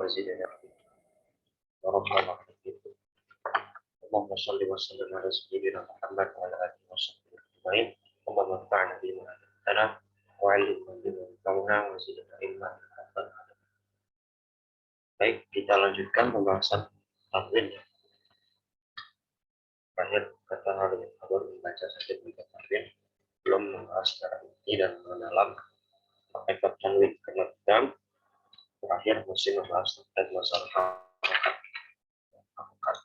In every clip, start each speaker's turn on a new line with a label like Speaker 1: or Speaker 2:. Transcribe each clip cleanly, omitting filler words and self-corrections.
Speaker 1: وزدنا ربنا اللهم صل وسلم على سيدنا محمد وعلى اله وصحبه اجمعين. اللهم انفعنا بما علمتنا وعلمنا بما ينفعنا وزدنا علما. Baik, kita lanjutkan pembahasan tanwin. Terakhir kata hal yang kabar membaca saja berita tanwin, belum membahas secara inti dan mendalam hakikat tanwin, karena kita terakhir masih membahas terkait masalah hakikat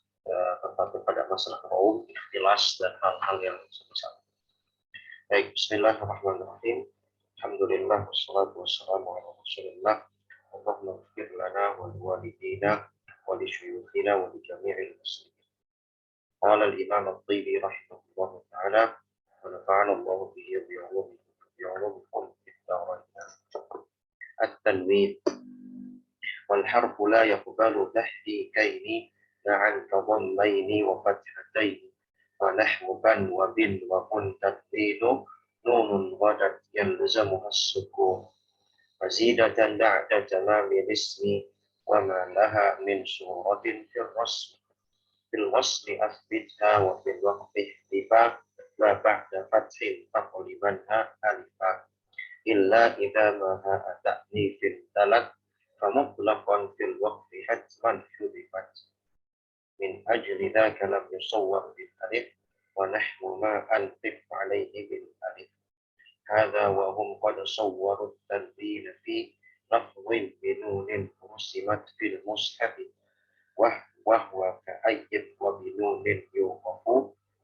Speaker 1: tertentu pada masalah kaum, ikhtilas dan hal-hal yang semisal. Baik, bismillahirrahmanirrahim. Alhamdulillah wassalatu wassalamu ala Rasulillah. Allahumma ighfir lana wa liwalidina wa li syuyukhina wa li jami'il muslimin. Qala al-Imam At-Tibi rahimahullah ta'ala wa nafa'ana Allah bihi wa bi'ulumikum fid dharain. At-tanwin wal harfu la yaqbalu tahdikaini ma'an kadhammaini wa fathataini wa nahwu ban wa bin wa kun tadbinu nunun ghadat yalzamuha as-sukun mazidatan ba'da tamamil ismi wa ma laha min suratin fil wasli athbitha wa fil waqfi ihtiba wa ba'da fathin faqlibanha alifa illa idha ma ha ta'nifin talat famutlaqan fil waqfi hatman hudifat min ajli dhaka lam yusawwar bil alif wa nahwu ma antif alayhi bil alif. هذا وهم قد صوروا التنوين في لفظ بنون رسمت في المصحف وهو كأيد وبنون يوقف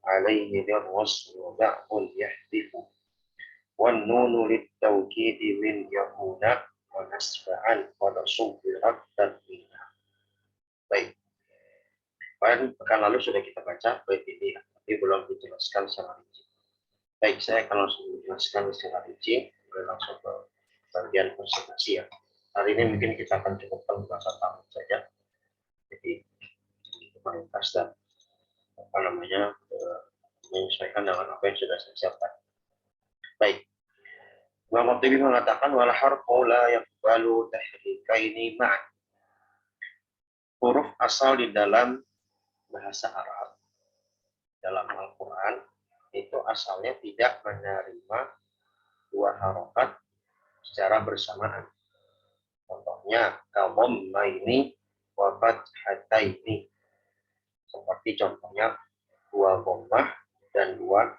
Speaker 1: عليه للرسم وبعض يحذف والنون للتوكيد من يكون ونسف عن قد صورت تنوينا. Baik, pekan lalu sudah kita baca bait ini, tapi belum dijelaskan secara rinci. Baik, saya akan langsung menjelaskan secara rinci, langsung ke bagian presentasi ya. Hari ini mungkin kita akan cukupkan bahasa tamu saja. Jadi mayoritas dan menyesuaikan dengan apa yang sudah saya siapkan. Baik. Imam At-Tibi mengatakan wal harfu la yaqbalu tahrikaini ma'an. Huruf asal di dalam bahasa Arab dalam Al-Qur'an itu asalnya tidak menerima dua harokat secara bersamaan. Contohnya kadhammaini wa fathataini. Seperti contohnya dua dhammah dan dua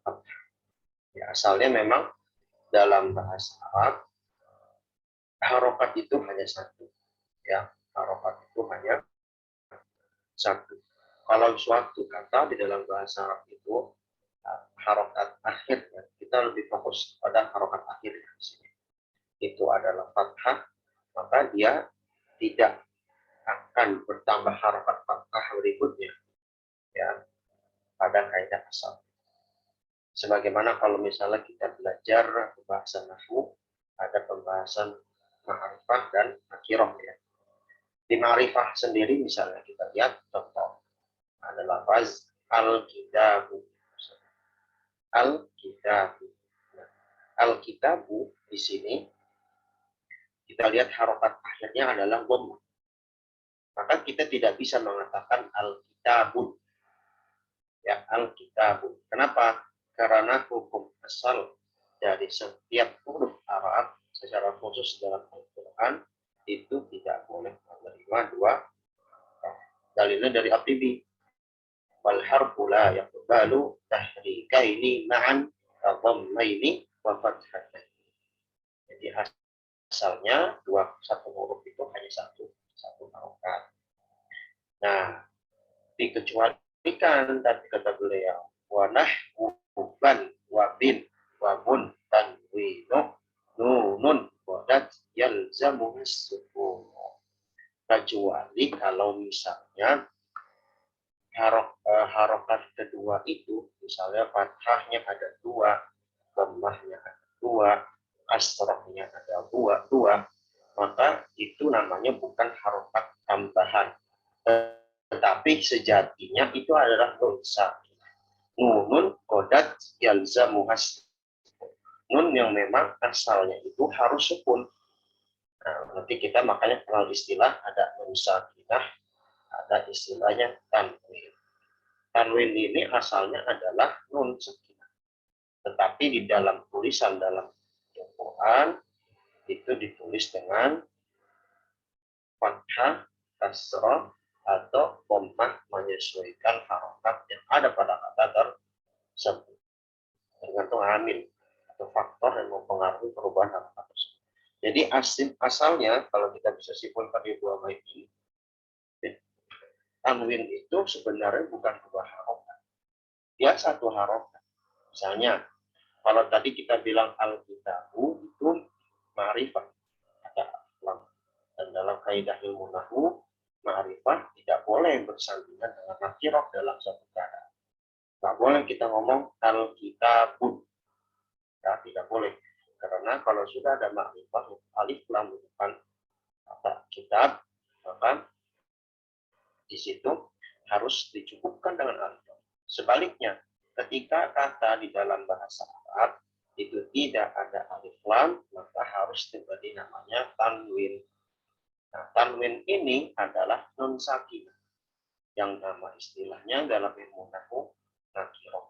Speaker 1: fathah. Ya, asalnya memang dalam bahasa Arab harokat itu hanya satu. Ya, harokat itu hanya satu. Kalau suatu kata di dalam bahasa Arab itu harokat akhir, ya, kita lebih fokus pada harokat akhir di sini. Itu adalah fathah, maka dia tidak akan bertambah harokat fathah berikutnya, ya, pada kaidah asal. Sebagaimana kalau misalnya kita belajar pembahasan nahwu, ada pembahasan ma'rifah dan nakirah, ya. Di ma'rifah sendiri misalnya kita lihat contoh ada lafaz al-kitabu. Al-kitabu. Nah, al-kitabu di sini kita lihat harokat akhirnya adalah dhammah. Maka kita tidak bisa mengatakan al-kitabun. Ya, al-kitabun. Kenapa? Karena hukum asal dari setiap huruf Arab secara khusus dalam Al-Qur'an itu tidak boleh menerima dua. Dalilnya dari At-Tibi. Wal harfu la yaqbalu tahrikaini ma'an kadhammaini wa fathataini. Jadi asalnya satu huruf itu hanya satu harokat. Nah, dikecualikan tadi kata beliau wa nahwu ban wa bin wa bun tanwinu nunun wadat yalzamu as-sukun. Kecuali kalau misalnya harokat kedua itu, misalnya fathahnya ada dua, dhammahnya ada dua, kasrahnya ada dua, maka itu namanya bukan harokat tambahan, tetapi sejatinya itu adalah unsa. Nunun qodat yalzamu has. Nun yang memang asalnya itu harus sukun. Nah, nanti kita makanya kenal istilah ada nun sakinah, ada istilahnya tanwin. Tanwin ini asalnya adalah nun sakinah, tetapi di dalam tulisan dalam Al-Quran itu ditulis dengan fathah, kasrah, atau dhammah menyesuaikan harokat yang ada pada kata tersebut. Tergantung amil atau faktor yang mempengaruhi perubahan harokat tersebut. Jadi asalnya kalau kita bisa simpulkan di dua bait ini, tanwin itu sebenarnya bukan dua harokat, dia satu harokat. Misalnya kalau tadi kita bilang al-kitabu itu ma'rifah, ada lam. Dan dalam kaidah ilmu nahwu, ma'rifah tidak boleh bersandingan dengan nakirah dalam satu keadaan. Tidak boleh kita ngomong al-kitabun. Ya, tidak boleh. Karena kalau sudah ada ma'rifah, alif lam bukan kata kitab, maka di situ harus dicukupkan dengan alif. Sebaliknya, ketika kata di dalam bahasa Arab itu tidak ada alif lam, maka harus terjadi namanya tanwin. Nah, tanwin ini adalah nun sakinah yang nama istilahnya dalam ilmu nahwu nakirah.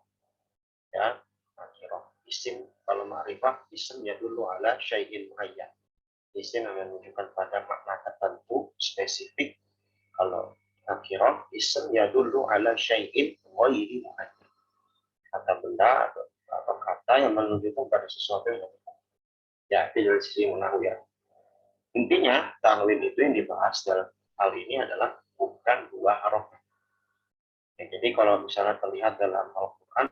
Speaker 1: Ya, nakirah. Isim kalau ma'rifah isimnya dulu ala syai'in muayyan. Isim yang menunjukkan pada makna tertentu spesifik. Kalau nakirah isimnya dulu ala syai'in ghairi muayyan. Kata benda atau kata yang menunjukkan pada sesuatu yang ya itu dari sisi nahwu ya. Intinya tanwin itu yang dibahas dalam hal ini adalah bukan dua harokat. Ya, jadi kalau misalnya terlihat dalam Al-Quran,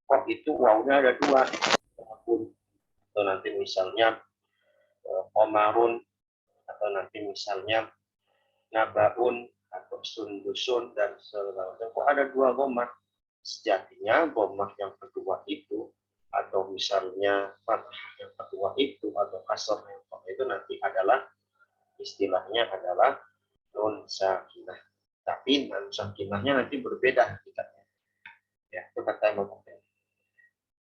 Speaker 1: kok itu wawunya ada dua, atau nanti misalnya Omarun, atau nanti misalnya Nabaun, atau Sundusun, dan sebagainya. Kok ada dua gomah? Sejatinya gomah yang kedua itu, atau misalnya fathah yang kedua itu, atau kasar yang kedua itu nanti adalah istilahnya adalah nun sakinah. Tapi nun sakinahnya nanti berbeda hakikatnya. Ya, itu kata Imam Bukhari.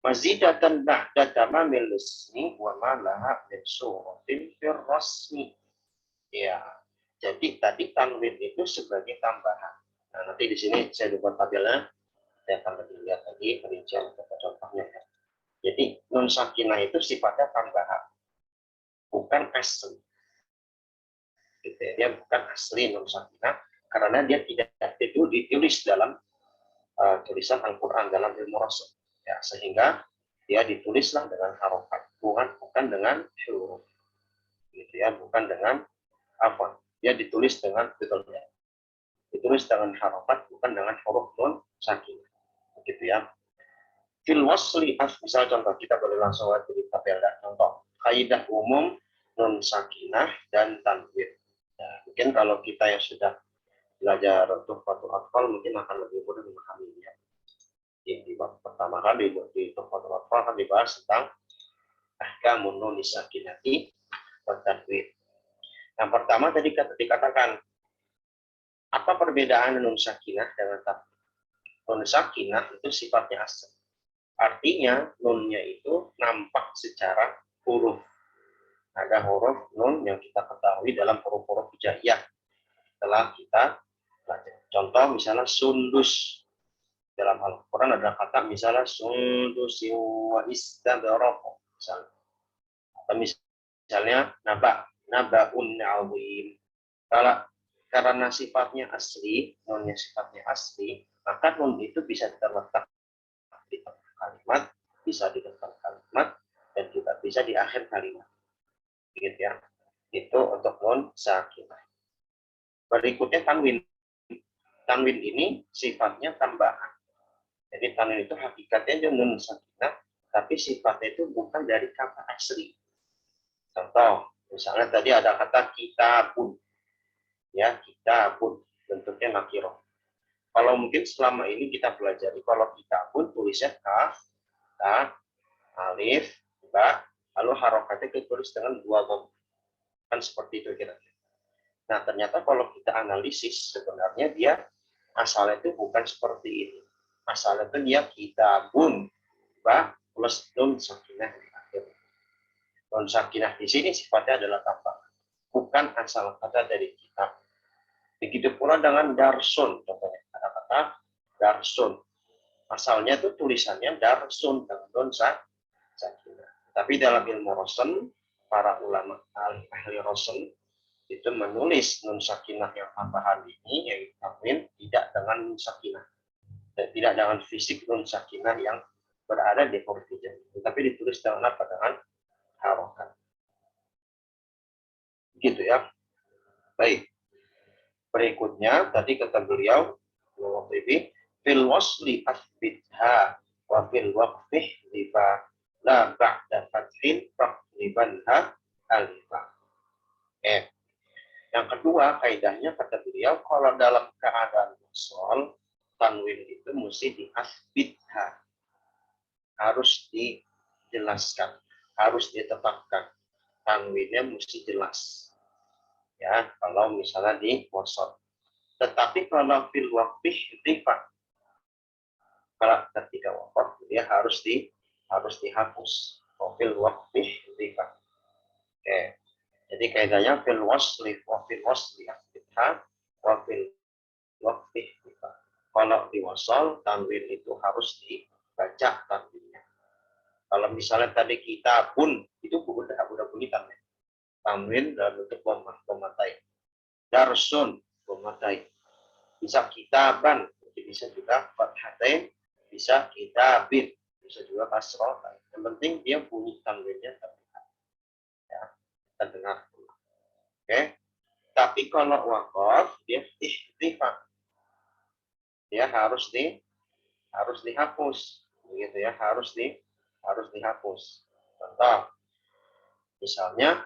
Speaker 1: Mazidatan ba'da tamamil ismi wa ma laha min suratin fir rasmi. Ya. Jadi tadi tanwin itu sebagai tambahan. Nah, nanti di sini saya buat tabelnya, saya akan lebih lihat lagi perincian contohnya. Jadi nun sakinah itu sifatnya tambahan, bukan asli. Gitu ya. Dia bukan asli nun sakinah karena dia tidak ditulis dalam tulisan Al-Quran dalam ilmu rasul. Ya, sehingga dia ditulislah dengan harokat, bukan dengan huruf. Gitu ya, bukan dengan apa? Dia ditulis dengan betulnya. Ditulis dengan harokat, bukan dengan huruf nun sakinah. Begitu ya. Fil wasli misal contoh kita boleh langsung lihat di tabel contoh. Kaidah umum nun sakinah dan tanwin. Ya, mungkin kalau kita yang sudah belajar tuhfatul atfal mungkin akan lebih mudah memahaminya. Di bab pertama kali di tuhfatul atfal akan dibahas tentang ahkamun nun sakinati wa tanwin. Yang pertama tadi dikatakan apa perbedaan nun sakinah dengan tanwin? Nun sakinah itu sifatnya asal. Artinya nunnya itu nampak secara huruf. Ada huruf nun yang kita ketahui dalam huruf-huruf hijaiyah. Setelah kita belajar. Contoh misalnya sundus. Dalam Al-Quran ada kata misalnya sundusin wa istabraq. Misalnya. Atau misalnya nabaun azim. Kalau karena sifatnya asli, nunnya sifatnya asli, maka nun itu bisa terletak di tengah kalimat, bisa di depan kalimat, dan juga bisa di akhir kalimat. Gitu ya. Itu untuk nun sakinah. Berikutnya tanwin. Tanwin ini sifatnya tambahan. Jadi tanwin itu hakikatnya nun sakinah, tapi sifatnya itu bukan dari kata asli. Contoh, misalnya tadi ada kata kitabun. Ya, kitabun. Bentuknya nakirah. Kalau mungkin selama ini kita pelajari, kalau kitabun tulisnya kaf, ta, alif, ba, lalu harokatnya ditulis dengan dua gom. Kan seperti itu kira-kira. Nah, ternyata kalau kita analisis, sebenarnya dia asalnya itu bukan seperti ini. Asalnya itu dia kitabun, ba, plus nun sakinah di akhir. Nun sakinah di sini sifatnya adalah tambahan, bukan asal kata dari kitab. Begitu pula dengan darsun, contohnya kata-kata darsun. Asalnya itu tulisannya darsun dengan nun sakinah. Tapi dalam ilmu rosen, para ulama ahli rosen itu menulis nun sakinah yang tambahan ini, yaitu tanwin, tidak dengan nun sakinah. Dan tidak dengan fisik nun sakinah yang berada di huruf hijaiyah. Tetapi ditulis dengan apa? Dengan harokat. Gitu ya. Baik. Berikutnya, tadi kata beliau, fil wasli asbitha wa fil waqfih liba la ba'da fathin faqlibanha alifah. Yang kedua, kaidahnya kata beliau, kalau dalam keadaan wasol, tanwin itu mesti diasbitha. Harus dijelaskan, harus ditetapkan. Tanwinnya mesti jelas. Ya, kalau misalnya di wasol. Tetapi kalau fil waqfih liba, kalau ketika wakaf dia harus dihapus. Fil waqfih liba. Oke. Jadi kaidahnya fil wasli wa fil wasli asbitha wa fil waqfih liba. Kalau di wasal tanwin itu harus dibaca tanwinnya. Kalau misalnya tadi kitabun itu udah bunyi tanwin. Tanwin dalam bentuk pematai. Darsun pematai. Bisa kitaban, bisa juga fathatain, bisa kitabin, bisa juga kasroh. Yang penting dia bunyi tanwinnya terdengar. Ya, terdengar. Oke. Tapi kalau wakaf dia ihtifah. Dia harus dihapus. Begitu ya, harus dihapus. Contoh, misalnya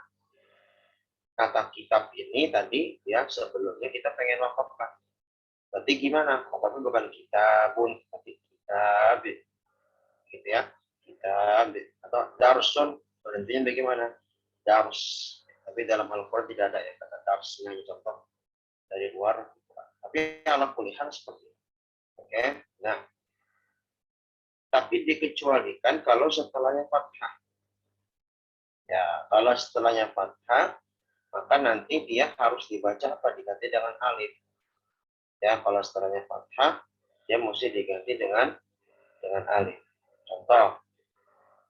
Speaker 1: kata kitab ini tadi ya sebelumnya kita pengen wakafkan. Berarti gimana? Wakafnya bukan kitabun, tapi kitab. Gitu ya. Kitab atau darsun, berhentinya bagaimana? Dars. Tapi dalam Al-Qur'an tidak ada ya kata darsnya, contoh dari luar. Tapi ala kulihan seperti itu. Oke. Nah, tapi dikecualikan kalau setelahnya fathah. Ya, kalau setelahnya fathah, maka nanti dia harus dibaca apa diganti dengan alif. Ya, kalau setelahnya fathah, dia mesti diganti dengan alif. Contoh,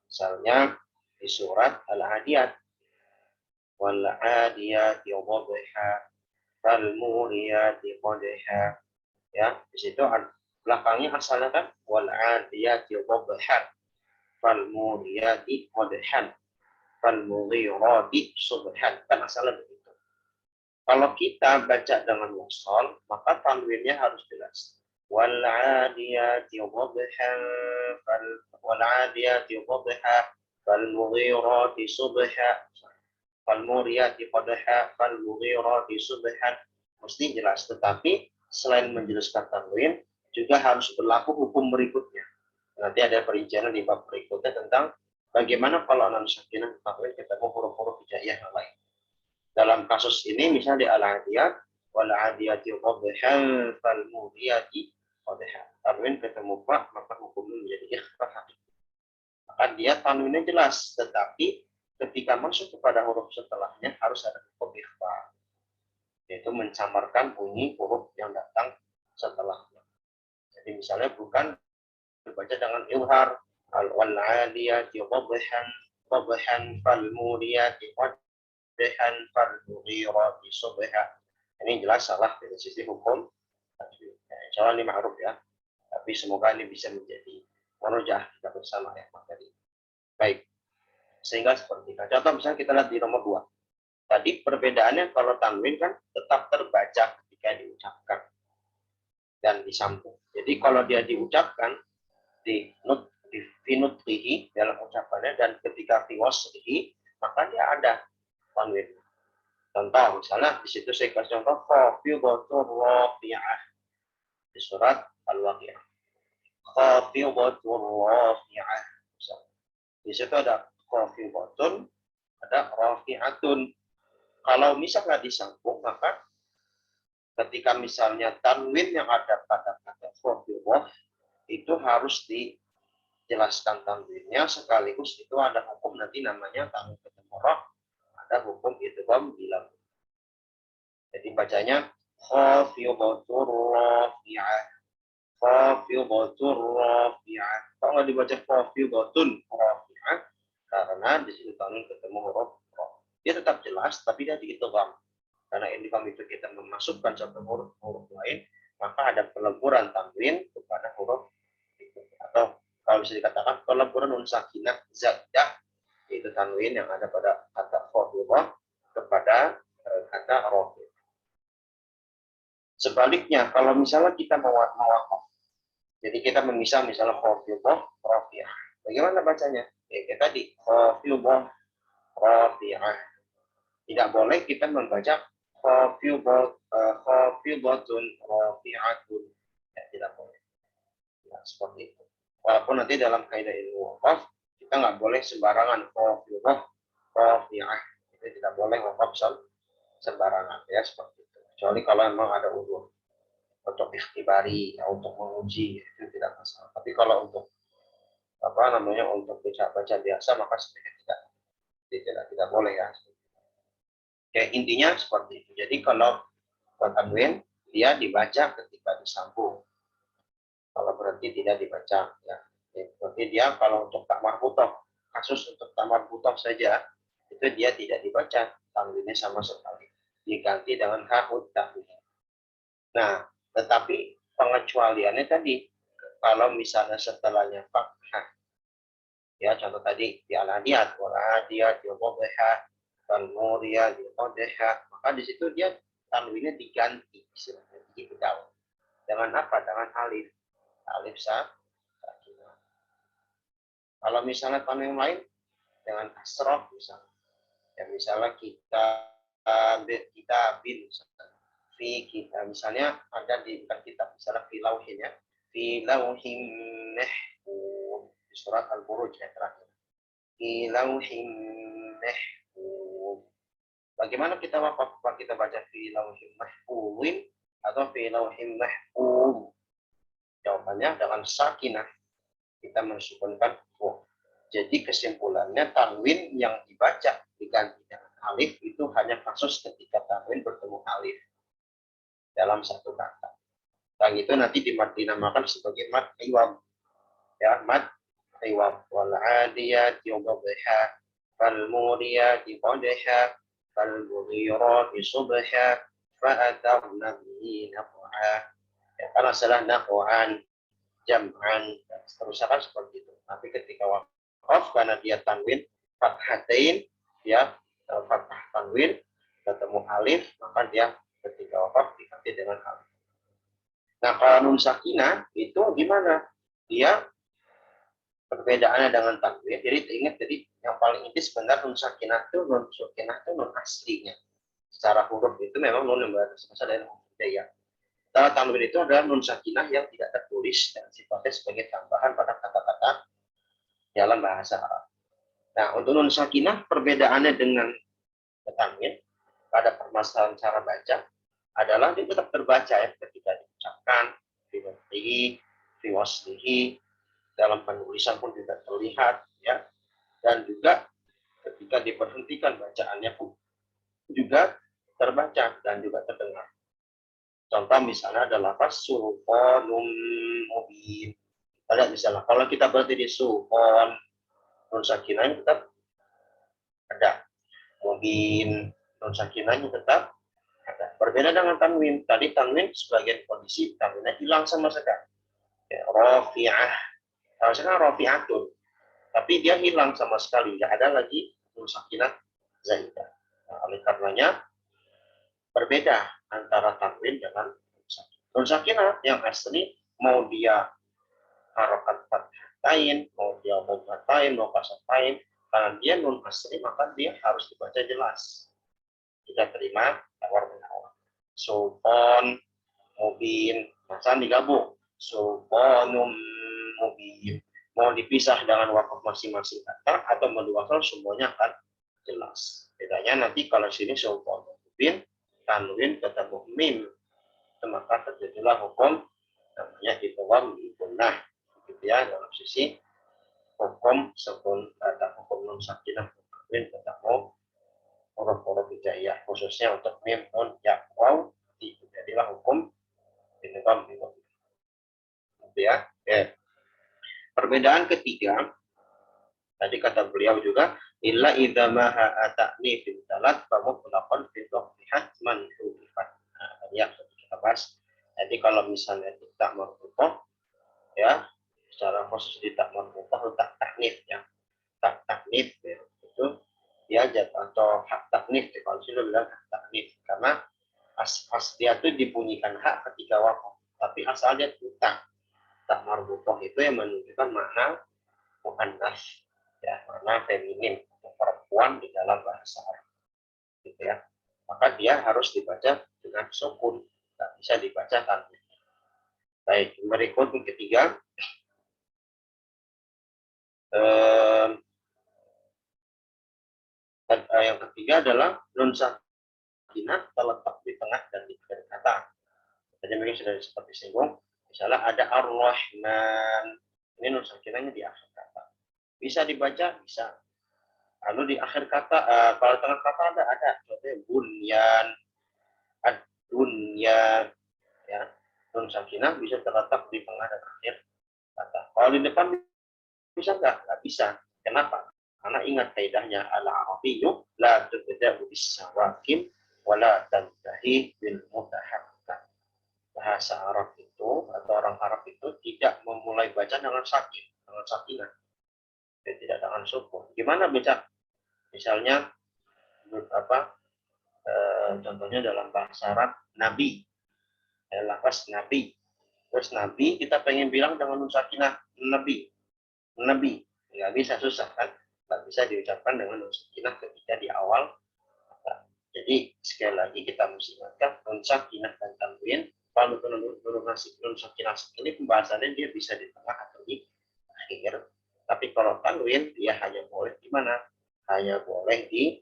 Speaker 1: misalnya di surat Al-Adiyat, wal 'adiyati dhabha, fal muriyati qadha. Ya, di situ belakangnya asalnya kan wal 'adiyati dhabha, fal muriyati qadhan, fal mughirati subhan. Kan asalnya begitu. Kalau kita baca dengan wasal, maka tanwinnya harus jelas. Wal 'adiyati dhabha, wal 'adiyati dhabha, fal mughirati subha, fal muriyati qadha, fal mughirati subhan. Mesti jelas. Tetapi selain menjelaskan tanwin, juga harus berlaku hukum berikutnya. Nanti ada perincian di bab berikutnya tentang bagaimana kalau non sakinah tanwin ketemu huruf-huruf hijaiyah yang lain. Dalam kasus ini misalnya di al-adiyat, wal adiyati qadhan, fal muriyati qadha. Tanwin ketemu fa, maka hukumnya menjadi ikhfa. Maka dia tanwinnya jelas, tetapi ketika masuk kepada huruf setelahnya harus ada hukum ikhfa, yaitu mencamarkan bunyi huruf yang datang setelahnya. Jadi misalnya bukan dibaca dengan ilhar, wal adiyati qadhan, fal muriyati qadhan, fal mughirati subha. Ini jelas salah dari sisi hukum. Insya Allah ini ma'ruf ya. Tapi semoga ini bisa menjadi murojaah kita bersama ya materi. Baik. Sehingga seperti itu. Contoh misalnya kita lihat di nomor 2. Tadi perbedaannya kalau tanwin kan tetap terbaca ketika diucapkan dan disambung. Jadi kalau dia diucapkan di finutlihi dalam ucapannya dan ketika fiwaslihi maka dia ada tanwin. Contoh misalnya di situ saya kasih contoh khafidatur rafi'ah di surat Al-Waqi'ah. Khafidatur rafi'ah. Di situ ada khafidatun, ada rafi'atun. Kalau misalnya disambung maka ketika misalnya tanwin yang ada pada kata khafidah itu harus dijelaskan tanwinnya sekaligus itu ada hukum nanti namanya tanwin ketemu idgham, ada hukum idgham bila. Jadi bacanya khafidatur rafi'ah, khafidatur rafi'ah. Kalau nggak dibaca khafidatun rafi'ah, karena di sini tanwin ketemu huruf ra. Dia tetap jelas, tapi dia diidgham. Karena idgham itu kita memasukkan satu huruf lain, maka ada peleburan tanwin kepada huruf itu. Atau kalau bisa dikatakan peleburan nun sakinah zaidah, yaitu tanwin yang ada pada kata khafidah kepada kata rafi'. Sebaliknya, kalau misalnya kita mewakaf, jadi kita memisah misalnya khafidah rafi'ah. Bagaimana bacanya? Kayak tadi, khafidah rafi'ah. Tidak boleh kita membaca khafidatun rafi'atun. Ya, tidak boleh. Ya, seperti itu. Walaupun nanti dalam kaidah ilmu waqaf, kita nggak boleh sembarangan khafidah rafi'ah. Itu tidak boleh waqaf sembarangan, ya, seperti itu. Kecuali kalau memang ada udur untuk ikhtibari, ya, untuk menguji, itu tidak masalah. Tapi kalau untuk untuk baca biasa, maka sebenarnya tidak boleh, ya. Oke, intinya seperti itu. Jadi kalau tanwin dia dibaca ketika disambung. Kalau berarti tidak dibaca, ya. Berarti dia kalau untuk tak marbutoh, kasus untuk tak marbutoh saja, itu dia tidak dibaca tanwinnya sama sekali. Diganti dengan hakut tanwin. Nah, tetapi pengecualiannya tadi, kalau misalnya setelahnya fathah, ya contoh tadi di al-adiyat, wal-adiyat, yudhihah, wal-muriyat, yudhihah, maka di situ dia tanwinnya diganti, istilahnya dibedal. Dengan apa? Dengan alif. Alif sakinah. Kalau misalnya tanwin lain dengan kasrah misalnya. Ya misalnya kita bin fi kita, misalnya ada di kitab misalnya fi lauhin, ya, fi lauhim mahfuz, di surat Al-Buruj yang terakhir, fi lauhim mahfuz. Bagaimana kita baca fi lauhim mahfuzin atau fi lauhim mahfuz? Jawabannya dengan sakinah, kita mensukunkan fu. Jadi kesimpulannya tanwin yang dibaca diganti dengan alif itu hanya kasus ketika tanwin bertemu alif dalam satu kata. Dan itu nanti dinamakan sebagai mad iwam. Ya, mad iwam. Wal adiyati dhabha, fal muriyati qadha, fal mughirati subha, fa atarna bihi naq'a. Ya, karena salah naq'an, jam'an, dan seterusnya kan seperti itu. Tapi ketika waqaf karena dia tanwin fathatain, ya, fathah tanwin ketemu alif, maka dia ketika waqaf diganti dengan alif. Nah, kalau nun sakinah itu gimana? Dia perbedaannya dengan tanwin. Jadi ingat, jadi yang paling inti sebenarnya nun sakinah itu nun aslinya. Secara huruf itu memang nun yang berasal dari huruf hidayah. Kalau tanwin itu adalah nun sakinah yang tidak tertulis dan sifatnya sebagai tambahan pada kata-kata dalam bahasa Arab. Nah, untuk nun sakinah perbedaannya dengan tanwin pada permasalahan cara baca adalah dia tetap terbaca, ya, ketika diucapkan, fi waslihi, dalam penulisan pun juga terlihat, ya, dan juga ketika diberhentikan bacaannya pun juga terbaca dan juga terdengar. Contoh misalnya ada lafaz sulfonum mubin. Ada misalnya kalau kita berarti di sulfon, nun sakinahnya tetap ada. Mubin, nun sakinahnya tetap ada. Berbeda dengan tanwin. Tadi tanwin sebagian kondisi tanwinnya hilang sama sekali. Ya, rafi'ah. Harusnya kan rafi'atun. Tapi dia hilang sama sekali. Tidak ada lagi nun sakinah zaidah. Nah, oleh karenanya berbeda antara tanwin dengan nun sakinah. Nun sakinah yang asli mau dia harokat fathatain, mau dia dhammatain, mau kasratain, karena dia nun asli maka dia harus dibaca jelas. Kita terima tawar menawar. Sultan mubin, masa digabung. Sultanum mubin. Mau dipisah dengan wakaf masing-masing kata atau menduakan semuanya akan jelas. Bedanya nanti kalau sini sultan mubin, tanwin ketemu mim, maka terjadilah hukum namanya ditawam gunnah, gitu ya, dalam sisi hukum sebelum ada hukum nun sakinah. tanwin ketemu huruf-huruf hijaiyah, khususnya untuk mim, nun, ya, waw. Jadilah hukum binigam gitu ya. Oke. Perbedaan ketiga, tadi kata beliau juga, illa idza maha ata'ni fil talat fa mutlaqan fi dhaffihat man hurifat. Nah, ya kita bahas. Jadi kalau misalnya itu tak marfu'ah ya, secara khusus di tak marfu'ah tak taknif ya. Tak taknif ya, itu dia atau hak taknif kalau sudah bilang hak taknif karena dia tuh dibunyikan hak ketika wakaf, tapi asal dia itu tak marbutoh itu yang menunjukkan makna muannas ya, makna feminin atau perempuan di dalam bahasa Arab gitu ya. Maka dia harus dibaca dengan sukun, tidak bisa dibaca tanpa. Baik, berikut yang ketiga, yang ketiga adalah nun sakinah terletak di tengah dan di akhir kata. Jadi mungkin sudah seperti singgung, misalnya ada Ar-Rahman, ini nun sakinahnya di akhir kata. Bisa dibaca, bisa. Lalu di akhir kata, kalau tengah kata ada, contohnya bunyan, ad-dunya, ya. Nun sakinah bisa terletak di tengah dan akhir kata. Kalau di depan bisa nggak? Nggak bisa. Kenapa? Karena ingat kaidahnya al-arabiyyu la tubda'u bis-sawakin wa la tantahi bil mutaharrikat. Bahasa Arab itu atau orang Arab itu tidak memulai baca dengan sakin, dengan sakinah, dan tidak dengan sukun. Gimana baca? Misalnya contohnya dalam bahasa Arab nabi, lafaz nabi. Terus nabi kita pengen bilang dengan nun sakinah nabi, nabi nggak bisa, susah kan? Nggak bisa diucapkan dengan nun sakinah ketika di awal. Jadi sekali lagi kita mesti ingatkan nun sakinah dan tanwin. Kalau nun sakinah ini pembahasannya dia bisa di tengah atau di akhir. Tapi kalau tanwin dia hanya boleh di mana? Hanya boleh di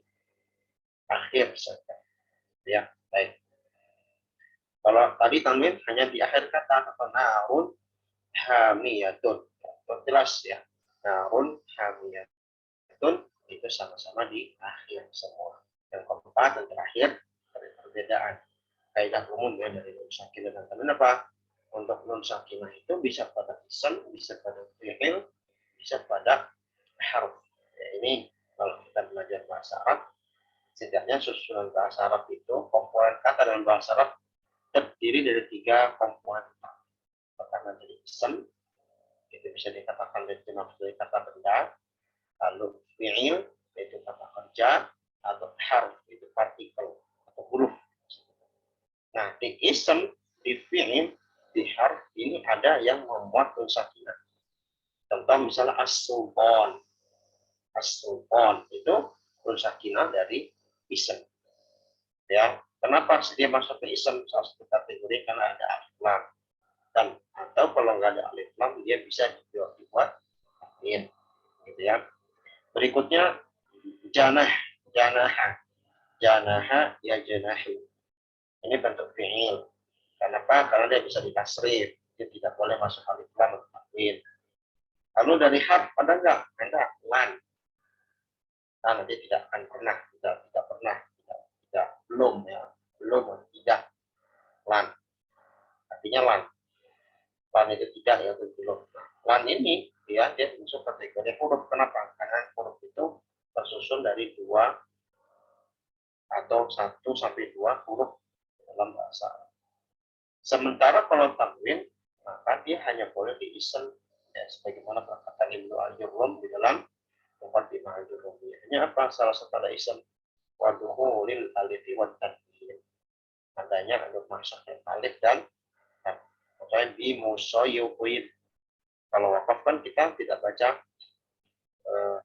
Speaker 1: akhir saja. Ya, baik. Kalau tadi tanwin hanya di akhir kata atau narun hamiyatun. Jelas ya. Narun hamiyatun itu sama-sama di akhir semua. Yang keempat dan terakhir ada perbedaan. Kaidah umum ya dari nun sakinah dan tanwin apa? Untuk nun sakinah itu bisa pada isim, bisa pada fi'il, bisa pada harf. Ya, ini kalau kita belajar bahasa Arab, setidaknya susunan bahasa Arab itu komponen kata dalam bahasa Arab terdiri dari 3 komponen. Pertama dari isim, itu bisa dikatakan dari kata benda, lalu fi'il, yaitu kata kerja, atau harf, itu partikel atau huruf. Nah, di isim, di fi'il, di harf ini ada yang memuat nun sakinah. Contoh misalnya as-sultan. As-sultan itu nun sakinah dari isim. Ya, kenapa dia masuk ke isim salah satu kategori? Karena ada alif lam. Dan atau kalau nggak ada alif lam dia bisa dibuat in, gitu ya. Berikutnya janah, janaha, janaha ya janahi. Ini bentuk fi'il. Kenapa? Karena dia bisa ditasrif, dia tidak boleh masuk alif lam atau in. Lalu dari harf ada nggak? Ada lan. Nah, nanti tidak akan pernah, tidak pernah, tidak belum ya, belum tidak lan. Artinya lan. Lan itu tidak ya, itu belum. Nah, lan ini dia masuk kategori huruf. Kenapa? Karena huruf itu tersusun dari 2 atau 1 sampai 2 huruf dalam bahasa Arab. Sementara kalau tanwin, maka dia hanya boleh diisim ya, sebagaimana perkataan Ibnu Al-Jurrum di dalam Muqaddimah Al-Jurrumiyah. Ini apa? Salah satu ada isim waduhulil alifi wa tanwin. Adanya untuk masuk alif dan kemudian di musoyuqin. Kalau wakaf kan kita tidak baca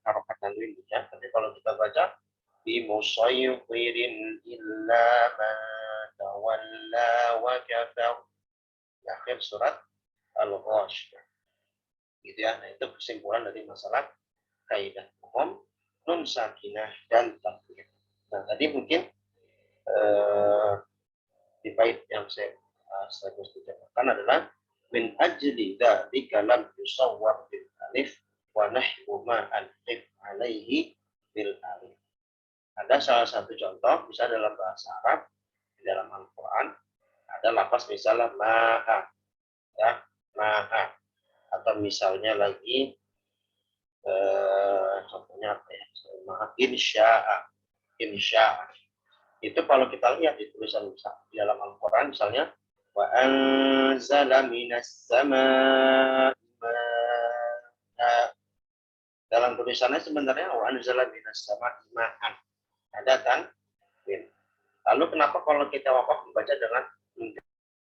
Speaker 1: harokat tanwin ya, tapi kalau kita baca di musoyuqin illa man tawalla wa kafar di akhir surat Al-Ghasyiyah. Gitu ya. Nah, itu kesimpulan dari masalah kaidah umum nun sakinah dan tanwin. Nah, tadi mungkin di bait yang saya mesti katakan adalah min ajli dzalika lam yusawwar bil alif wa nahwu ma alif alaihi bil alif. Ada salah satu contoh, misalnya dalam bahasa Arab, di dalam Al-Quran, ada lafaz misalnya ma'a, ya, ma'a. Atau misalnya lagi, contohnya apa ya, ma'a, insya'a, insya'a. Itu kalau kita lihat di tulisan di dalam Al-Quran, misalnya, wa anzala minas sama'i ma'a. Dalam tulisannya sebenarnya wa anzala minas sama'i ma'an. Ada kan? Lalu kenapa kalau kita wakaf membaca dengan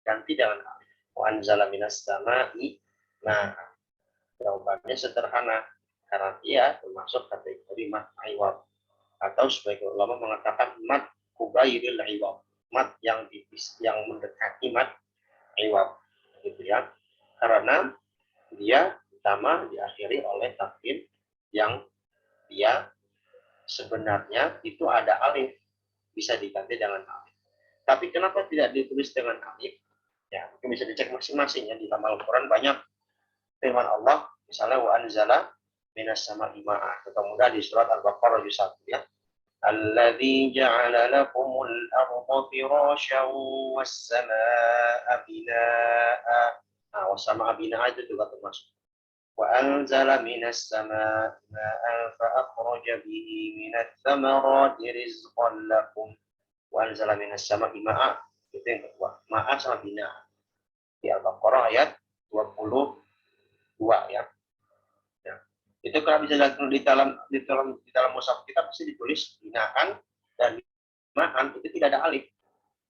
Speaker 1: ganti dengan alif? Wa anzala minas sama'i ma'an. Jawabannya sederhana. Karena dia termasuk kategori mat iwab. Atau sebagian ulama mengatakan mat kubairil iwab. Mat yang mendekati mat iwab. Gitu ya. Karena dia pertama diakhiri oleh takdir yang dia sebenarnya itu ada alif, bisa diganti dengan alif. Tapi kenapa tidak ditulis dengan alif? Ya, mungkin bisa dicek masing-masing ya. Di dalam Al-Quran banyak firman Allah, misalnya wa anzala minas sama'i ma'a. Kemudian di surat Al-Baqarah ayat 1 ya. Alladzi ja'ala lakumul arda firasyan was samaa'a binaa'a. Nah, was samaa'a binaa'a itu juga termasuk. وأنزل من السماء ماء فأخرج به من الثمرات رزقا لكم وأنزل من السماء ماء. Itu yang kedua, ma'a sama bina di Al-Baqarah ayat 22 ya. Ya. Itu kalau bisa di dalam mushaf kita pasti ditulis binaan dan ma'an, itu tidak ada alif.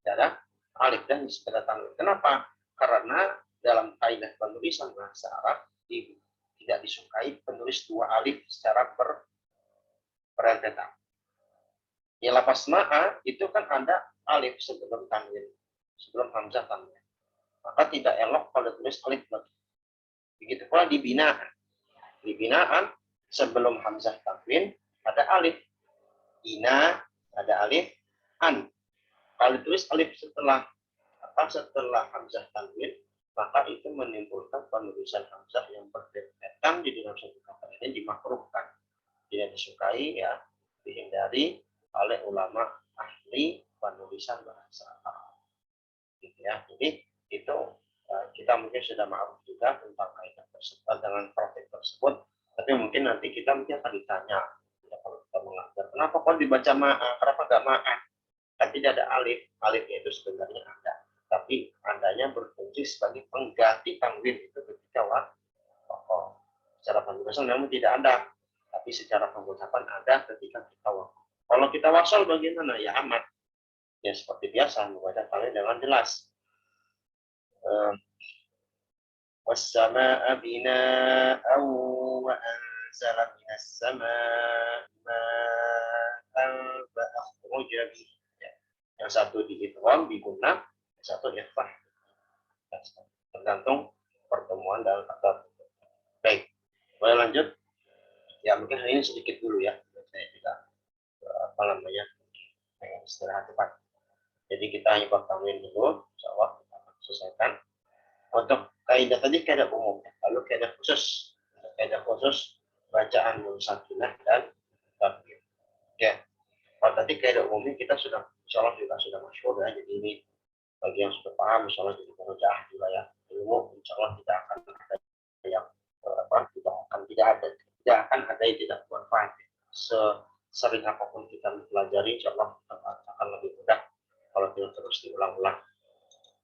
Speaker 1: Tidak ada alif dan tidak ada tanwin. Kenapa? Karena dalam kaidah penulisan bahasa Arab tidak disukai penulis dua alif secara berentetan. Ya, lafaz ma'a itu kan ada alif sebelum tanwin, sebelum hamzah tanwin. Maka tidak elok kalau tulis alif lagi. Begitu pula di binaan. Di binaan sebelum hamzah tanwin ada alif. Bina ada alif an. Kalau tulis alif setelah hamzah tanwin, maka itu menimbulkan penulisan hamzah yang berdempetan di dalam satu kata ini dimakruhkan, tidak disukai ya, dihindari oleh ulama ahli penulisan bahasa Arab. Gitu ya. Jadi itu kita mungkin sudah ma'ruf juga tentang kaidah tersebut dengan praktik tersebut, tapi mungkin nanti kita mungkin akan ditanya ya, kalau kita mengajar kenapa kok dibaca ma'a, kenapa nggak ma'a? Kan tidak ada alif, alifnya itu sebenarnya ada, tapi andanya berfungsi sebagai pengganti tanwin itu ketika wakaf. Secara penulisan namun tidak ada, tapi secara pengucapan ada ketika kita wakaf. Kalau kita wasal bagaimana? Ya amat. Ya seperti biasa membaca tanwin dengan jelas. Wassama'a bina'an wa anzala minas sama'i ma'an fa akhraja bihi. Yang satu di idgham di guna, yang satu ikhfah. Tergantung pertemuan dalam kata. Baik, boleh lanjut? Ya mungkin hari ini sedikit dulu ya. Saya tidak apa namanya istirahat cepat. Jadi kita hanya bertanggung dulu, insya Allah kita akan selesaikan. Untuk kaidah tadi kaidah umum, lalu kaidah khusus, bacaan nun sakinah dan takbir. Ya, kalau tadi kaidah umumnya kita sudah, insya Allah juga sudah masyhur ya. Jadi ini bagi yang sudah paham, insya Allah jadi mudah juga ya. Ilmu, insya Allah tidak akan ada yang tidak akan ada yang tidak bermanfaat. Sering apapun kita mempelajari, insya Allah akan lebih mudah kalau kita terus diulang-ulang.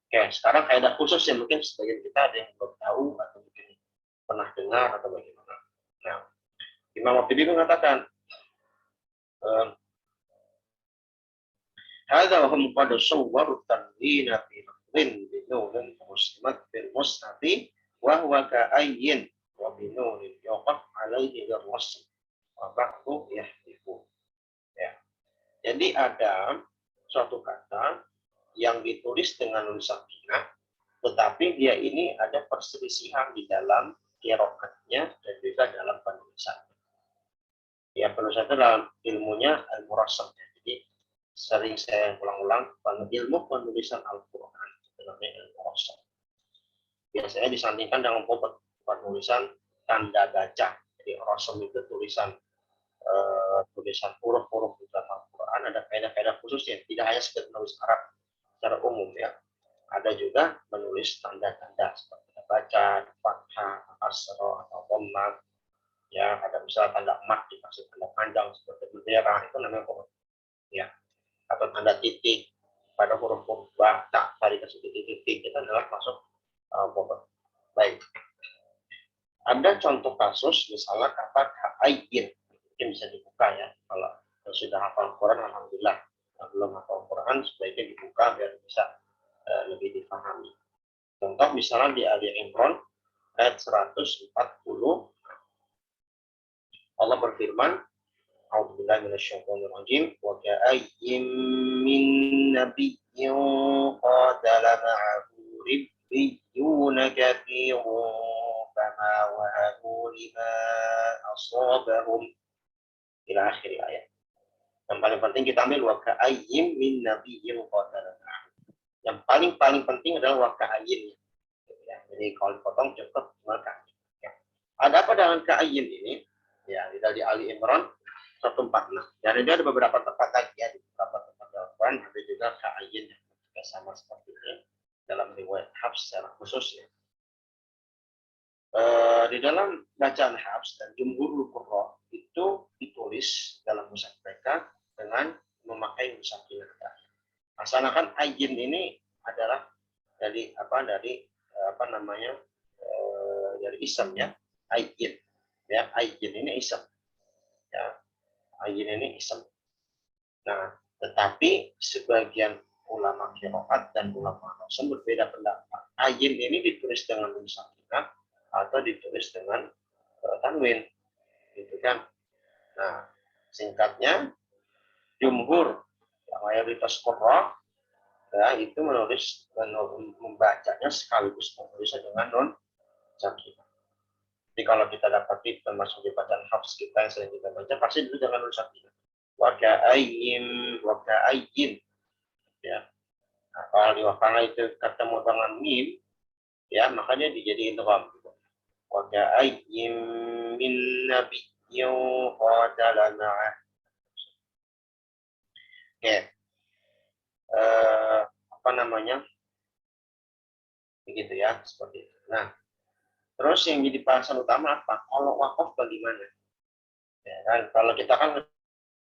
Speaker 1: Oke, sekarang kaidah khusus yang mungkin sebagian kita ada yang belum tahu atau mungkin pernah dengar atau bagaimana. Nah, Imam At-Tirmidzi mengatakan, hadza wa hum qad sawwaru tanwina fi lafdhin bi nunin muslimat fil musnafi wa huwa ka ayyin wa bi nunin yuqaf alaihi ar-rasm wa ba'du yahdifu. Ya. Jadi ada suatu kata yang ditulis dengan nun sakinah, tetapi dia ini ada perselisihan di dalam qiraatnya dan juga dalam penulisan. Ya, penulisan itu dalam ilmunya al-murassam. Jadi sering saya ulang-ulang, ilmu penulisan Al-Quran itu namanya al-murassam. Biasanya disandingkan dengan penulisan tanda baca. Jadi rasam itu tulisan tulisan huruf-huruf di dalam Al-Quran, ada kaidah-kaidah khususnya, tidak hanya sekedar menulis Arab secara umum ya. Ada juga menulis tanda-tanda seperti baca, fathah, kasroh atau dhammah. Ya, ada misalnya tanda emas dikasih tanda panjang seperti bendera, itu namanya huruf. Ya, atau tanda titik pada huruf-huruf ba, tak, tadi kasih titik-titik, itu adalah masuk huruf. Baik. Ada contoh kasus, misalnya kata ka'ayyin. Mungkin bisa dibuka ya. Kalau sudah hafal Quran, alhamdulillah. Kalau belum hafal Quran, sebaiknya dibuka biar bisa lebih dipahami. Contoh misalnya di Ali Imran ayat 140, Allah berfirman, A'udzubillahi minasyaitonir rajim, wa ka'ayyin min nabiyyin qatala ma'ahu ribbiyuna katsirun fama wahabu lima asabahum ila akhir ayat. Yang paling penting kita ambil wa ka'ayyin min nabiyyin qatala ma'ahu. Yang paling penting adalah wa ka'ayyin. Ya, jadi kalau dipotong cukup maka. Ya. Ada apa dengan ka'ayyin ini? Ya, di Ali Imran 146. Dan itu ada beberapa tempat lagi ya, di beberapa tempat Al-Quran ada juga ka'ayyin yang juga sama seperti ini dalam riwayat Hafs secara khusus ya. Di dalam bacaan Hafs dan jumhurul qurra itu ditulis dalam mushaf mereka dengan memakai mushaf kinah. Asalkan ayyin ini adalah dari dari ism ya, ayyin ya, ayyin ini ism ya, ayyin ini ism. Nah, tetapi sebagian ulama qiraat dan ulama rasul berbeda pendapat. Ayyin ini ditulis dengan nun sakinah atau ditulis dengan tanwin, gitu kan? Nah, singkatnya jumhur mayoritas qurra ya, itu membacanya sekaligus menulisnya dengan nun sakinah. Jadi kalau kita dapati termasuk di bacaan Hafs kita yang sering kita baca pasti itu dengan nun sakinah. Wa ka'ayyin ya. Nah, kalau di wakana itu ketemu dengan mim ya, makanya dijadiin idgham. Wa ka'ayyin min nabiyyin qatala ma'ah. Oke. Apa namanya? Begitu ya, seperti itu. Nah, terus yang jadi bahasan utama apa? Kalau wakaf bagaimana? Ya kan, kalau kita kan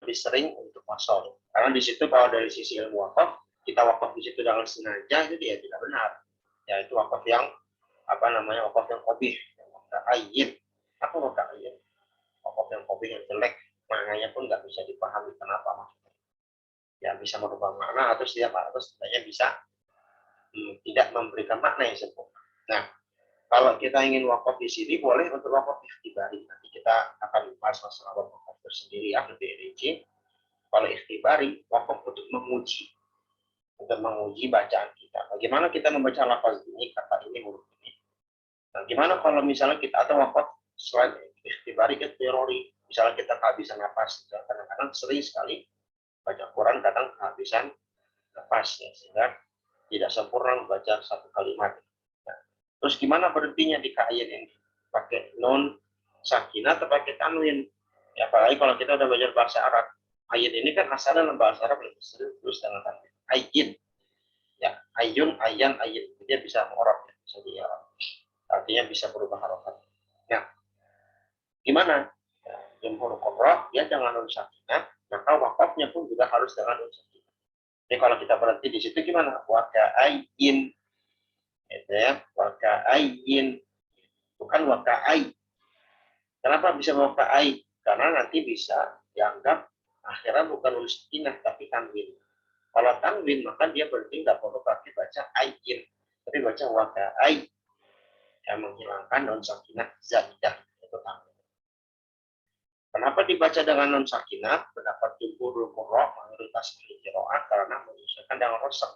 Speaker 1: lebih sering untuk wasol. Karena di situ kalau dari sisi ilmu wakaf, kita wakaf di situ dengan sengaja itu dia tidak benar. Ya itu wakaf yang wakaf yang qabih, wakaf ayyin. Apa wakaf ayyin? Wakaf yang qabih yang jelek, maknanya pun nggak bisa dipahami kenapa maksudnya. Ya bisa merubah makna atau setidaknya bisa tidak memberikan makna yang sempurna. Nah, kalau kita ingin wakaf di sini boleh untuk wakaf ikhtibari. Nanti kita akan bahas masalah wakaf tersendiri ya lebih rinci. Kalau ikhtibari, wakaf untuk menguji bacaan kita. Bagaimana kita membaca lafaz ini, kata ini, huruf ini. Nah, gimana kalau misalnya kita atau wakaf selain ikhtibari ke teori, misalnya kita kehabisan nafas, kadang-kadang sering sekali baca Quran kadang kehabisan nafas ya, sehingga tidak sempurna membaca satu kalimat. Nah, terus gimana berhentinya di ka'ayyin ini? Pakai nun sakinah atau pakai tanwin? Ya, apalagi kalau kita udah belajar bahasa Arab. Ayyin ini kan asalnya dalam bahasa Arab terus dengan tanwin. Ayyin. Ya, ayyun, ayyan, ayyin. Dia bisa mengorok, ya. Bisa diarab. Artinya bisa berubah harokat. Nah, gimana? Ya, jumhur qurra ya dengan nun sakinah, maka wakafnya pun juga harus dengan nun sakinah. Jadi kalau kita berhenti di situ gimana? Wa ka'ayyin. Itu ya, wa ka'ayyin. Bukan wa ka'ay. Kenapa bisa wa ka'ay? Karena nanti bisa dianggap akhirnya bukan nun sakinah tapi tanwin. Kalau tanwin maka dia berarti nggak perlu pakai baca ayyin, tapi baca wa ka'ay yang menghilangkan nun sakinah zaidah itu tanwin. Kenapa dibaca dengan nun sakinah? Pendapat jumhur qurra mayoritas qiraat karena menyesuaikan dengan rosam.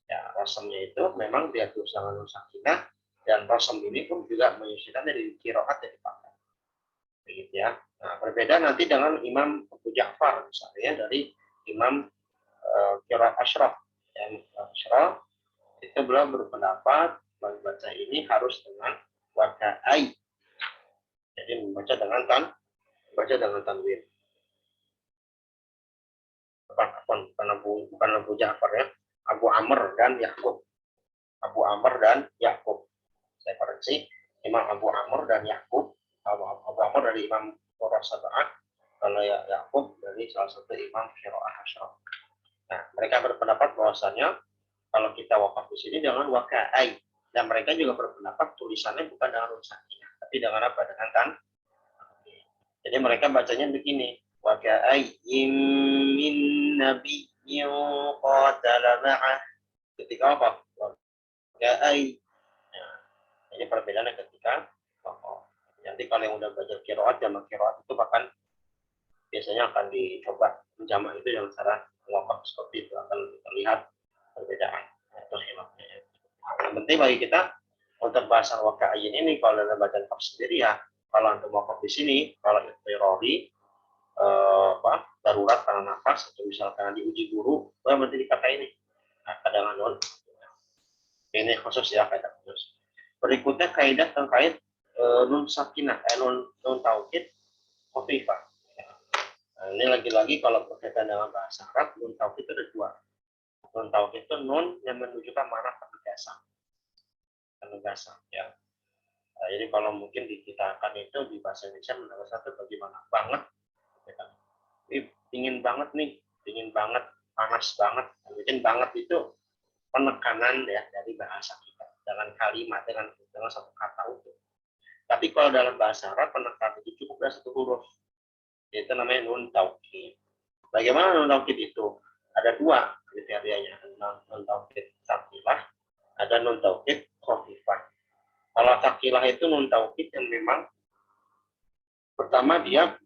Speaker 1: Ya, rosamnya itu memang dia tulis dengan nun sakinah dan rosam ini pun juga menyesuaikan dari qiraat yang dipakai. Begitu ya. Nah, berbeda nanti dengan Imam Abu Ja'far misalnya dari Imam qiraat Ashraf. Yang Ashraf itu beliau berpendapat membaca ini harus dengan wa ka'ay. Jadi membaca dengan tanwin. bukan Abu Ja'far ya, Abu Amr dan Yakub. Abu Amr dan Yakub. Saya koreksi, Imam Abu Amr dan Yakub. Abu Amr dari Imam Qurra Sab'ah, kalau Yakub dari salah satu Imam Qira'ah Asy'ariyah. Nah, mereka berpendapat bahwasanya kalau kita wakaf di sini dengan waka'ai, dan mereka juga berpendapat tulisannya bukan dengan nun sakinah, tapi dengan apa? Dengan tan. Jadi mereka bacanya begini, waka'ayyin min nabiyyin qatala ma'ah. Ketika apa? Waka'ay. Nah, ini perbedaannya ketika wakaf. Nanti kalau yang udah belajar qiraat, jamak qiraat itu bahkan biasanya akan dicoba menjamak itu dengan cara wakaf seperti itu, akan terlihat perbedaan atau khilafnya. Yang penting bagi kita untuk bahasa waka'ayyin ini, kalau dalam bacaan wakaf sendiri ya, kalau untuk wakaf di sini, kalau ittirari darurat karena nafas atau misalkan diuji guru, berarti dikata ini kadang non. Ini khusus ya, kaidah khusus. Berikutnya kaidah terkait nun sakinah, nun taukid khafifah. Nah, ini lagi-lagi kalau berkaitan dengan bahasa Arab, nun taukid itu ada dua. Nun taukid itu nun yang menunjukkan mana penegasan ya. Nah, jadi kalau mungkin dikitakan itu di bahasa Indonesia menurut satu bagaimana banget, dingin banget nih, dingin banget, panas banget. Mungkin banget itu penekanan ya dari bahasa kita dengan kalimat, dengan satu kata utuh. Tapi kalau dalam bahasa Arab penekanan itu cukup dari satu huruf, itu namanya nun taukid. Bagaimana nun taukid itu? Ada dua kriterianya, nun taukid sakilah, ada nun taukid khafifah. Kalau sakilah itu nun taukid yang memang pertama dia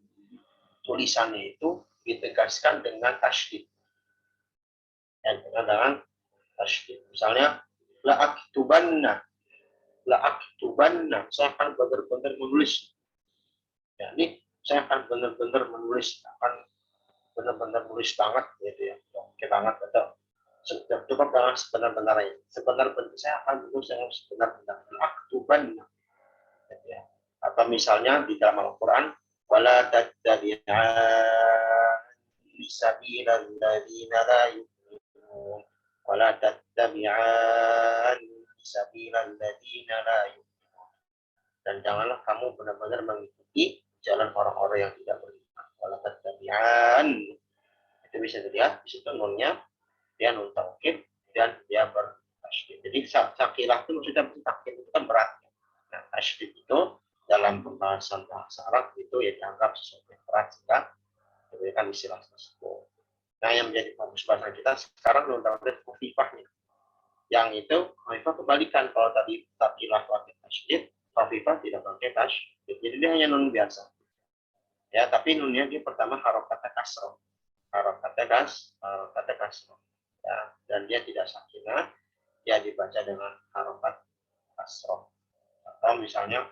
Speaker 1: tulisannya itu ditegaskan dengan tasydid. Ya, dengan tasydid. Misalnya la aktubanna, saya akan benar-benar menulis. Ya, ini saya akan benar-benar menulis, akan benar-benar menulis banget gitu ya. Oke banget betul. Cukup dengan sebenar-benarnya. Sebenar-benar saya akan menulis dengan sebenar-benar. Aktubanna. Gitu ya. Atau misalnya di dalam Al-Qur'an wala tattabi'an sabilal ladzina la yu'minun wala tattabi'an sabilal ladzina la yu'minun. Dan janganlah kamu benar-benar mengikuti jalan orang-orang yang tidak beriman. Wala tattabi'an. Itu bisa dilihat di situ nunnya dia nun taukid dan dia bertasydid. Jadi sakilah itu maksudnya taukid itu kan berat. Nah, tasydid itu dalam pembahasan bahasa Arab itu ya dianggap sesuatu yang berat jika diberikan istilah tersebut. Nah, yang menjadi fokus bahasa kita sekarang nun taukid khafifahnya. Yang itu khafifah kebalikan, kalau tadi sakilah pakai tasydid, khafifah tidak pakai tasydid. Jadi dia hanya nun biasa. Ya, tapi nunnya dia pertama harokatnya kasroh. Harokatnya kasroh. Ya, dan dia tidak sakinah, dia dibaca dengan harokat kasroh. Atau misalnya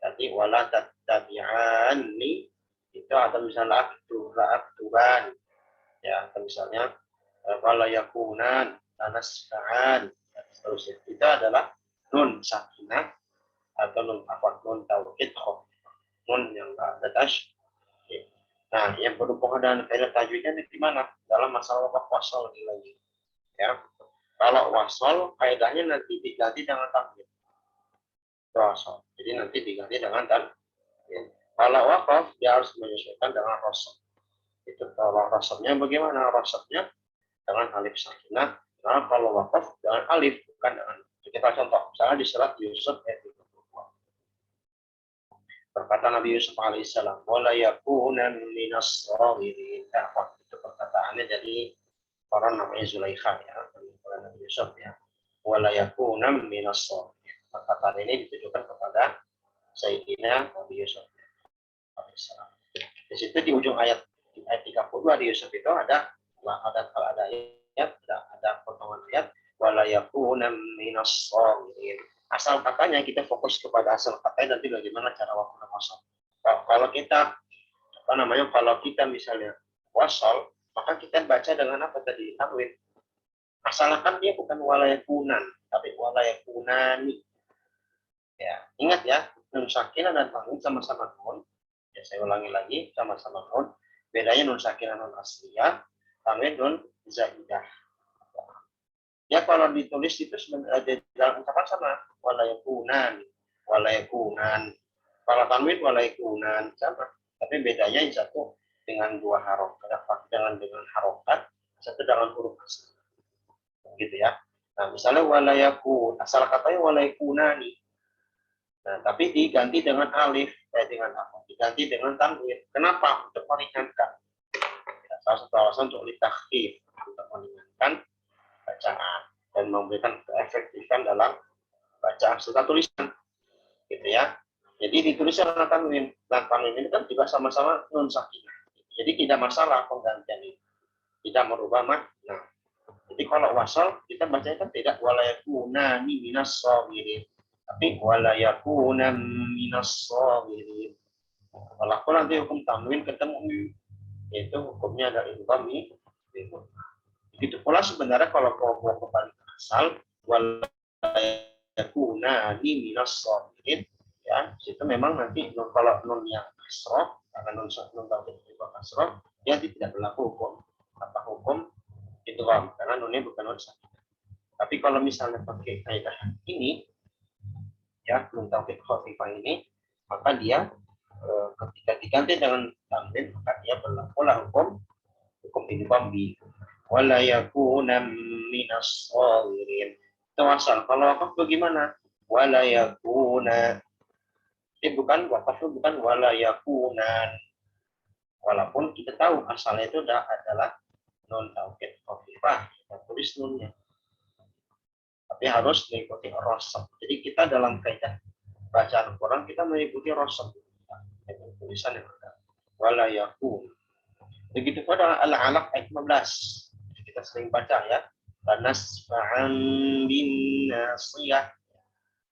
Speaker 1: tadi wala tattabi'anni itu atau misalnya aktuban ya, atau misalnya wala yakunan tanasfa'an dan seterusnya. Itu adalah nun sakinah atau nun taukid nun yang enggak ada tasydid. Nah, yang berhubungan dengan kaidah tajwidnya di mana? Dalam masalah wakaf wasal lagi. Ya. Kalau wasal kaidahnya nanti diganti dengan tanwin. Wasal. Jadi nanti diganti dengan tanwin. Kalau wakaf dia harus menyesuaikan dengan rosok. Itu kalau rosoknya bagaimana? Rosoknya dengan alif sakinah. Nah, kalau wakaf dengan alif bukan dengan. Kita contoh misalnya di surat Yusuf ayat 32. Berkata Nabi Yusuf alaihissalam, "Wala yakuna minas shagirin." Itu perkataannya jadi orang namanya Zulaikha ya, Nabi Yusuf ya. Wala yakuna minas shagirin. Perkataan ini ditujukan kepada Sayyidina Nabi Yusuf alaihissalam. Di situ di ujung ayat 32 di Yusuf itu ada ayat, ada potongan ayat wala yakuna minas shagirin. Asal katanya kita fokus kepada asal katanya, nanti bagaimana cara waktu wasal. Kalau kita kalau kita misalnya wasal, maka kita baca dengan apa tadi? Tanwin. Asalkan dia bukan walayakunan, tapi walayakunani. Ya, ingat ya, nun sakinah dan tanwin sama-sama nun. Ya, saya ulangi lagi, sama-sama nun. Bedanya nun sakinah nun asliyah. tanwin nun zaidah. Ya kalau ditulis itu sebenarnya dalam ucapan sama, wala yakunan. Kalau tanwin wala yakunan sama, tapi bedanya yang satu dengan dua harokat, dengan harokat, satu dengan huruf asli. Gitu ya. Nah, misalnya wala yakun, asal katanya wala yakunani. Nah, tapi diganti dengan alif, dengan apa? Diganti dengan tanwin. Kenapa? Untuk meringankan. Ya, salah satu alasan untuk ditakhfif, untuk meringankan bacaan dan memberikan keefektifan dalam bacaan serta tulisan, gitu ya. Jadi ditulis dengan tanwin. Dan tanwin ini kan juga sama-sama nun sakinah. Jadi tidak masalah penggantian ini, tidak merubah makna. Jadi kalau wasal kita bacanya kan tidak walayakunani minas sabirin, tapi walayakuna minas sabirin. Walaupun nanti hukum tanwin ketemu, yaitu hukumnya ada idgham. Begitu pula sebenarnya kalau mau kembali ke asal walayakunani minas sabirin, ya situ memang nanti kalau nun yang kasroh, karena nun tauhid itu kasroh, dia tidak berlaku hukum apa hukum idgham karena nunnya bukan nun sakinah. Tapi kalau misalnya pakai kaidah ini, ya nun tauhid khafifah ini, maka dia ketika diganti dengan tanwin maka dia berlaku hukum idgham bi wala yakuna minas shawirin. Itu asal. Kalau wakaf bagaimana? Wala yakuna. Ini bukan wakaf itu bukan wala yakunan. Walaupun kita tahu asalnya itu adalah nun tauhid khafifah, kita tulis nunnya. Tapi harus mengikuti rosab. Jadi kita dalam kaidah bacaan Quran kita mengikuti rosab. Tulisan yang ada. Wala yakun. Begitu pada Al-Alaq ayat 15. Kita sering baca ya. Lanasfa'an bin nasiyah.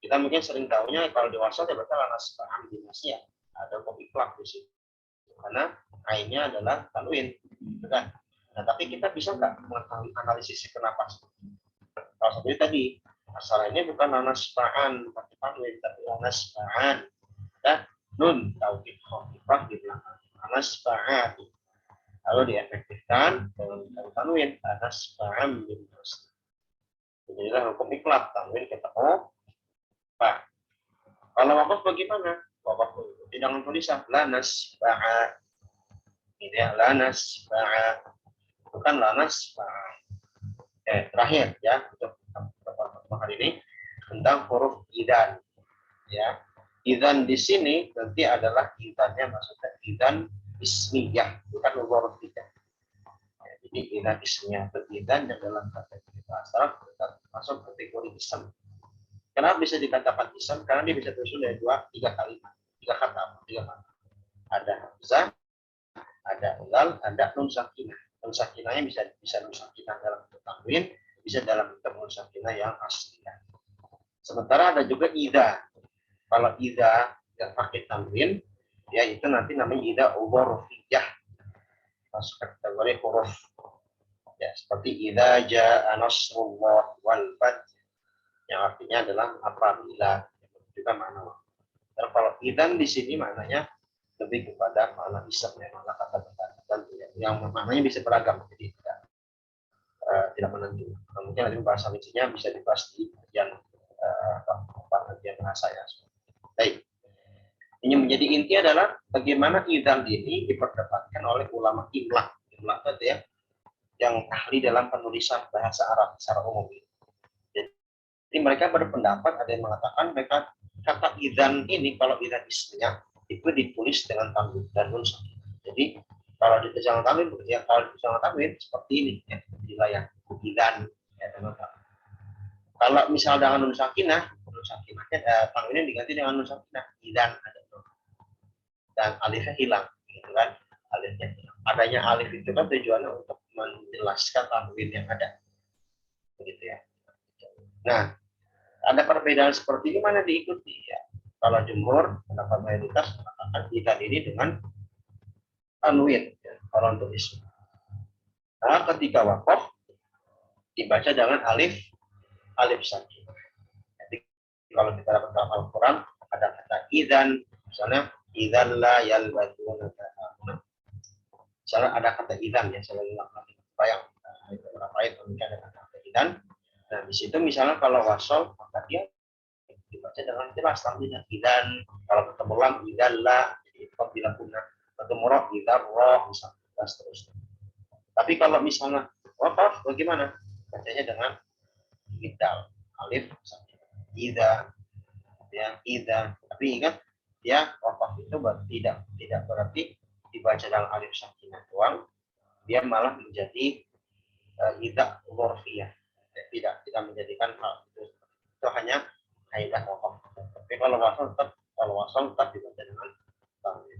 Speaker 1: Kita mungkin sering tahunya kalau di wasat ya baca lanasfa'an bin nasiyah. Ada iklaq di situ. Karena ainnya adalah tanwin. Kan? Nah, tapi kita bisa nggak mengetahui analisis kenapa? Kalau seperti tadi, asalnya bukan lanasfa'an pakai tanwin, tapi lanasfa'an. Dan nun tauhid khafifah di belakang. Lanasfa'an. Lalu diefektifkan dengan tanwin lanasfa'an bin nasiyah. Inilah hukum iklaq, tanwin kita pak. Kalau wakaf bagaimana? Wakaf dengan tulisan lanasfa'a. Ini ya, lanasfa'a. Bukan lanasfa'a. Terakhir ya untuk hari ini tentang huruf idzan. Ya. Idzan di sini nanti adalah idzannya maksudnya idzan ismiyah, bukan huruf idzan. Ya, jadi idzan ismiyah itu idzan yang dalam kategori bahasa masuk kategori ism. Kenapa bisa dikatakan ism? Karena dia bisa tersusun dari tiga kalimat, tiga kata. Ada hamzah, ada ilal, ada nun sakinah. Nun sakinahnya bisa nun sakinah dalam bentuk tanwin, bisa dalam bentuk nun sakinah yang asli. Sementara ada juga idza. Kalau idza yang pakai tanwin, ya itu nanti namanya idza dzarfiyah. Masuk kategori huruf. Ya, seperti idza jaa nasrullah wal fath, yang artinya adalah apabila, juga makna. Dan kalau idzan di sini maknanya lebih kepada makna ism, ya, makna kata dan yang maknanya bisa beragam, jadi tidak menentu. Nah, mungkin nanti bahasa rincinya bisa dibahas di bagian bahasa ya. Baik. Ini menjadi inti adalah bagaimana idzan ini diperdebatkan oleh ulama imla itu ya, yang ahli dalam penulisan bahasa Arab secara umum. Jadi mereka berpendapat, ada yang mengatakan mereka kata idzan ini kalau idzan ismnya itu ditulis dengan tanwin dan nun sakinah. Jadi kalau ditulis dengan tanwin, ya kalau ditulis dengan tanwin seperti ini ya, di layar idzan ya teman-teman. Kalau misal dengan nun sakinahnya tanwinnya diganti dengan nun sakinah, idzan ada dan alifnya hilang, gitu kan? Alifnya hilang. Adanya alif itu kan tujuannya untuk menjelaskan tanwin yang ada, begitu ya. Nah, ada perbedaan seperti ini mana diikuti ya. Kalau jumhur, pendapat mayoritas mengatakan idzan ini dengan tanwin, ya, kalau untuk ism. Nah, ketika waqaf dibaca dengan alif sakin. Jadi kalau kita dapat dalam Al-Quran ada kata idzan, misalnya idzan la yalbasuna. Misalnya ada kata idzan ya, saya ulang lagi. yang beberapa ayat menikah dengan idan. Nah di situ misalnya kalau wasol maka dia dibaca dengan jelas tamnya idan, kalau ketemu lam idan la, jadi itu bila punah ketemu roh idan roh misalnya dan seterusnya. Tapi kalau misalnya waqaf bagaimana? Bacanya dengan idal alif ida ya ida. Tapi ingat ya waqaf itu tidak berarti dibaca dengan alif sakinah doang, dia malah menjadi ida urfiyah. Tidak menjadikan hal itu hanya kaidah waqaf. Tapi kalau wasal tetap dibaca dengan tanwin.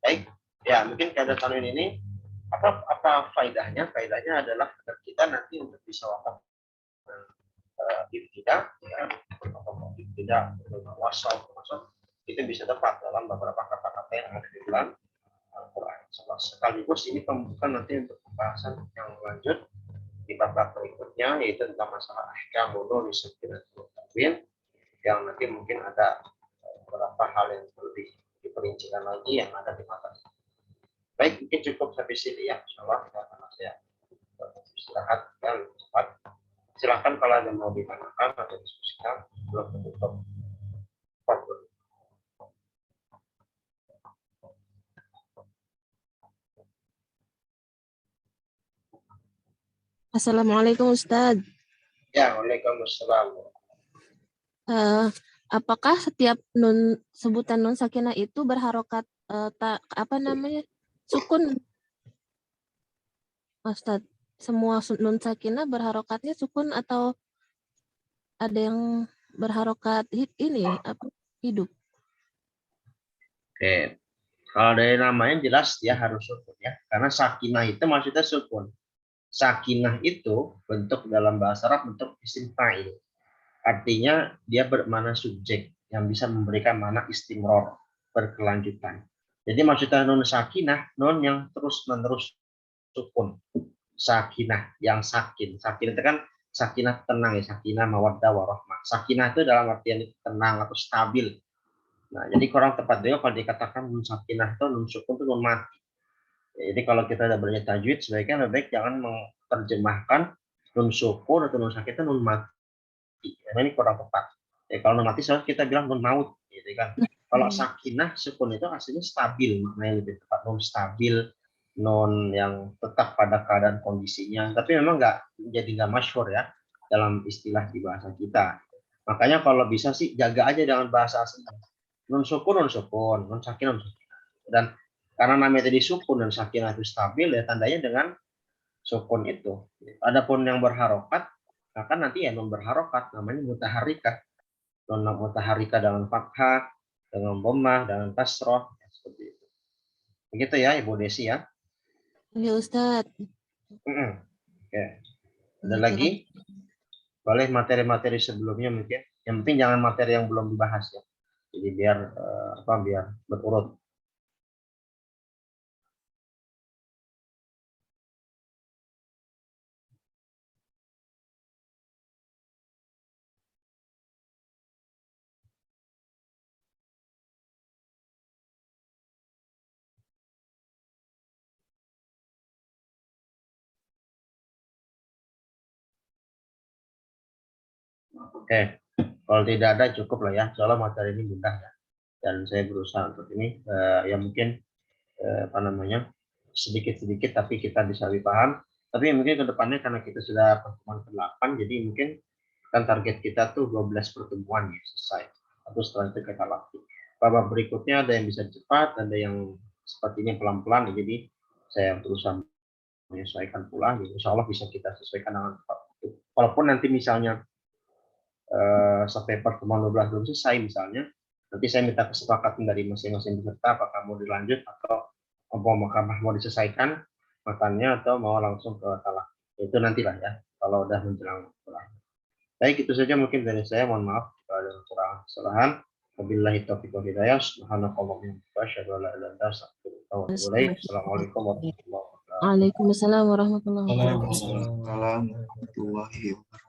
Speaker 1: Baik, ya mungkin kaidah tanwin ini apa faedahnya? Faedahnya adalah agar kita nanti untuk bisa waqaf ibtidah, wasal itu bisa tepat dalam beberapa kata-kata yang ada di dalam Al-Quran. Sekaligus ini pembukaan nanti untuk pembahasan yang lanjut di bab berikutnya, yaitu tentang masalah ahkam nunun sakinah tanwin, yang nanti mungkin ada beberapa hal yang perlu diperincikan lagi yang ada di materi. Baik, mungkin cukup sampai sini ya. Insyaallah karena saya istirahat dan cepat. Silakan kalau ada mau ditanyakan atau diskusikan belum tutup.
Speaker 2: Assalamualaikum Ustadz.
Speaker 1: Ya, waalaikumsalam.
Speaker 2: Apakah setiap sebutan nun sakinah itu berharokat sukun, Ustadz? Semua nun sakinah berharokatnya sukun atau ada yang berharokat hidup?
Speaker 1: Oke, kalau dari namanya jelas dia harus sukun ya, karena sakinah itu maksudnya sukun. Sakinah itu bentuk dalam bahasa Arab bentuk isim fa'il. Artinya dia bermakna subjek yang bisa memberikan makna istimror, berkelanjutan. Jadi maksudnya nun sakinah, nun yang terus-menerus sukun. Sakinah yang sakin. Sakin itu kan sakinah tenang ya, sakinah mawaddah warahmah. Sakinah itu dalam artian tenang atau stabil. Nah, jadi kurang tepat juga kalau dikatakan nun sakinah itu nun sukun itu nun mati. Jadi kalau kita ada belajar tajwid, sebaiknya lebih baik jangan menerjemahkan nun sukun atau nun sakit itu nun mati. Karena ini kurang tepat. Ya, kalau nun mati, soalnya kita bilang nun maut, gitu kan. Kalau sakinah sukun itu aslinya stabil, maknanya lebih tepat nun stabil, nun yang tetap pada keadaan kondisinya. Tapi memang nggak masyhur ya dalam istilah di bahasa kita. Makanya kalau bisa sih jaga aja dengan bahasa asli. Nun sukun, nun sakinah, nun sakinah. Dan karena namanya tadi sukun dan sakinah itu stabil ya tandanya dengan sukun itu. Adapun yang berharokat, maka nanti ya non berharokat namanya mutaharrikah. Non mutaharrikah dengan fathah, dengan dhammah, dengan kasroh ya, seperti itu. Begitu ya Ibu Desi ya.
Speaker 2: Ya Ustadz.
Speaker 1: Oke. Ada lagi? Boleh materi-materi sebelumnya mungkin. Yang penting jangan materi yang belum dibahas ya. Jadi biar biar berurut. Oke, kalau tidak ada cukup lah ya, soalnya materi ini mudah ya. Dan saya berusaha untuk ini, ya mungkin sedikit-sedikit tapi kita bisa lebih paham. Tapi mungkin ke depannya karena kita sudah pertemuan ke-8, jadi mungkin kan target kita tuh 12 pertemuan ya selesai. Atau setelah itu kita latih. Babak berikutnya ada yang bisa cepat, ada yang sepertinya pelan-pelan, jadi saya berusaha menyesuaikan pula. Insya Allah bisa kita sesuaikan dengan tepat. Walaupun nanti misalnya sampai pertemuan 12 belum selesai misalnya, nanti saya minta kesepakatan dari masing-masing peserta apakah mau dilanjut atau mau diselesaikan makannya atau mau langsung ke talak. Itu nantilah ya kalau udah menjelang pulang. Baik, itu saja mungkin dari saya. Mohon maaf kalau ada kekurangan kesalahan. Wabillahi taufiq wal hidayah. Subhanakallahumma wa asyhadu an la ilaha illa anta astaghfiruka wa atubu ilaik. Assalamualaikum warahmatullahi wabarakatuh.
Speaker 2: Waalaikumsalam warahmatullahi wabarakatuh.
Speaker 3: Waalaikumsalam warahmatullahi wabarakatuh.